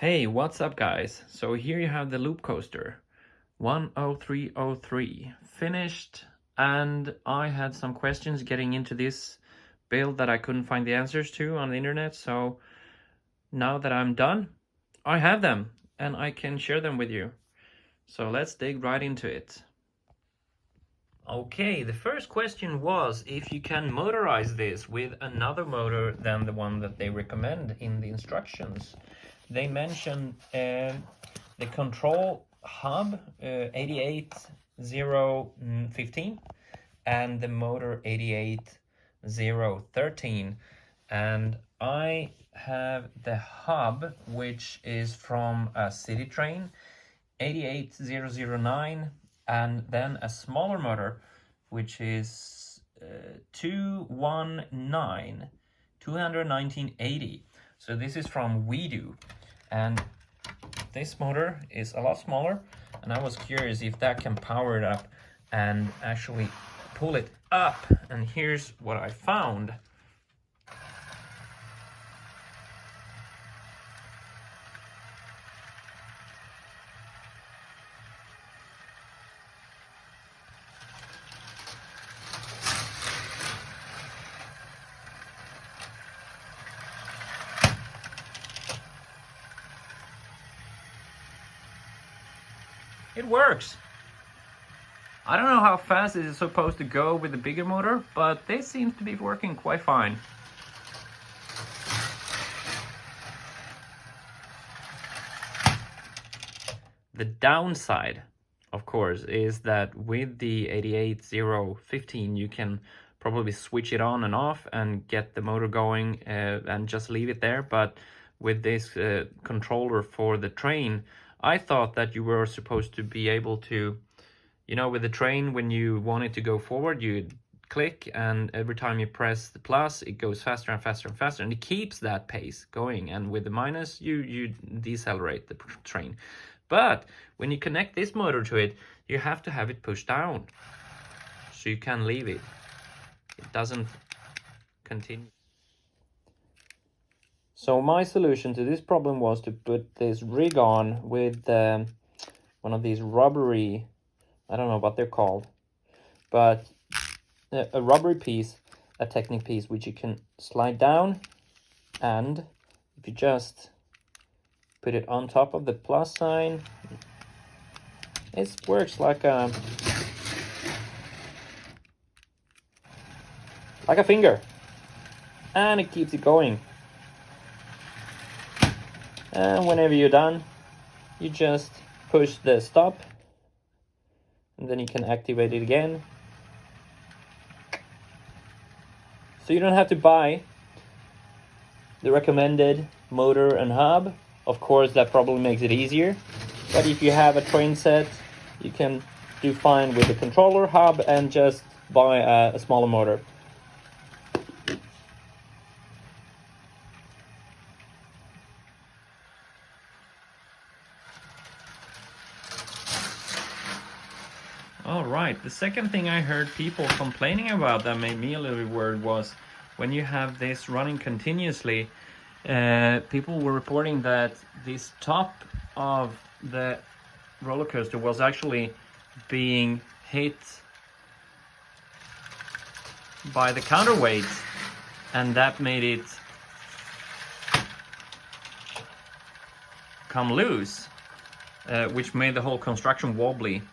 Hey, what's up guys? So here you have the loop coaster 10303 finished, and I had some questions getting into this build that I couldn't find the answers to on the internet. So now that I'm done, I have them and I can share them with you. So let's dig right into it. Okay, the first question was if you can motorize this with another motor than the one that they recommend in the instructions. They mention the control hub 88015 and the motor 88013, and I have the hub, which is from a city train 88009, and then a smaller motor which is 21980. So this is from We Do, and this motor is a lot smaller, and I was curious if that can power it up and actually pull it up. And here's what I found. It works. I don't know how fast it is supposed to go with the bigger motor, but this seems to be working quite fine. The downside, of course, is that with the 88015 you can probably switch it on and off and get the motor going and just leave it there. But with this controller for the train, I thought that you were supposed to be able to, you know, with the train, when you want it to go forward, you click, and every time you press the plus, it goes faster and faster and faster, and it keeps that pace going. And with the minus, you decelerate the train. But when you connect this motor to it, you have to have it pushed down, so you can leave it. It doesn't continue. So my solution to this problem was to put this rig on with one of these rubbery, I don't know what they're called, but a rubbery piece, a Technic piece, which you can slide down, and if you just put it on top of the plus sign, it works like a finger, and it keeps it going. And whenever you're done, you just push the stop, and then you can activate it again. So you don't have to buy the recommended motor and hub. Of course, that probably makes it easier, but if you have a train set, you can do fine with the controller, hub, and just buy a smaller motor. All right, the second thing I heard people complaining about that made me a little bit worried was when you have this running continuously, people were reporting that this top of the roller coaster was actually being hit by the counterweight, and that made it come loose, which made the whole construction wobbly.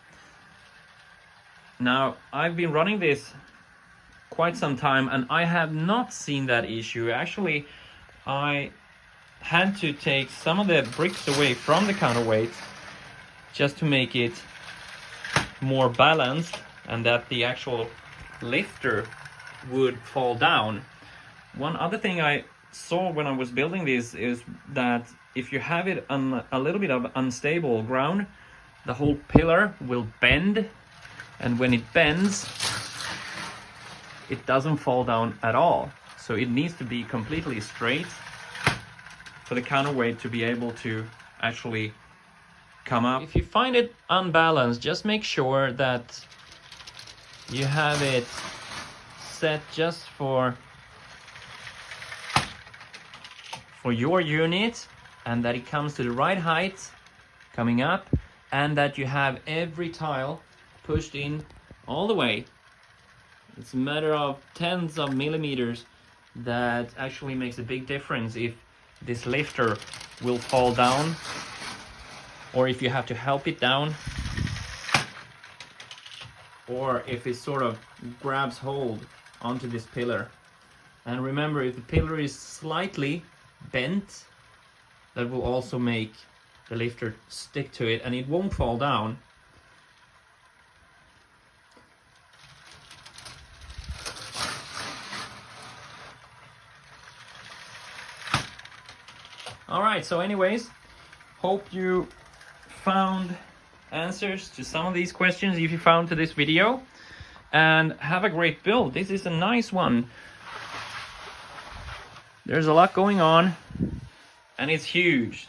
Now, I've been running this quite some time, and I have not seen that issue. Actually, I had to take some of the bricks away from the counterweight just to make it more balanced, and that the actual lifter would fall down. One other thing I saw when I was building this is that if you have it on a little bit of unstable ground, the whole pillar will bend, and when it bends, it doesn't fall down at all. So it needs to be completely straight for the counterweight to be able to actually come up. If you find it unbalanced, just make sure that you have it set just for your unit, and that it comes to the right height coming up, and that you have every tile pushed in all the way. It's a matter of tens of millimeters that actually makes a big difference if this lifter will fall down or if you have to help it down, or if it sort of grabs hold onto this pillar. And remember, if the pillar is slightly bent, that will also make the lifter stick to it and it won't fall down. Alright, so anyways, hope you found answers to some of these questions if you found to this video, and have a great build. This is a nice one. There's a lot going on and it's huge,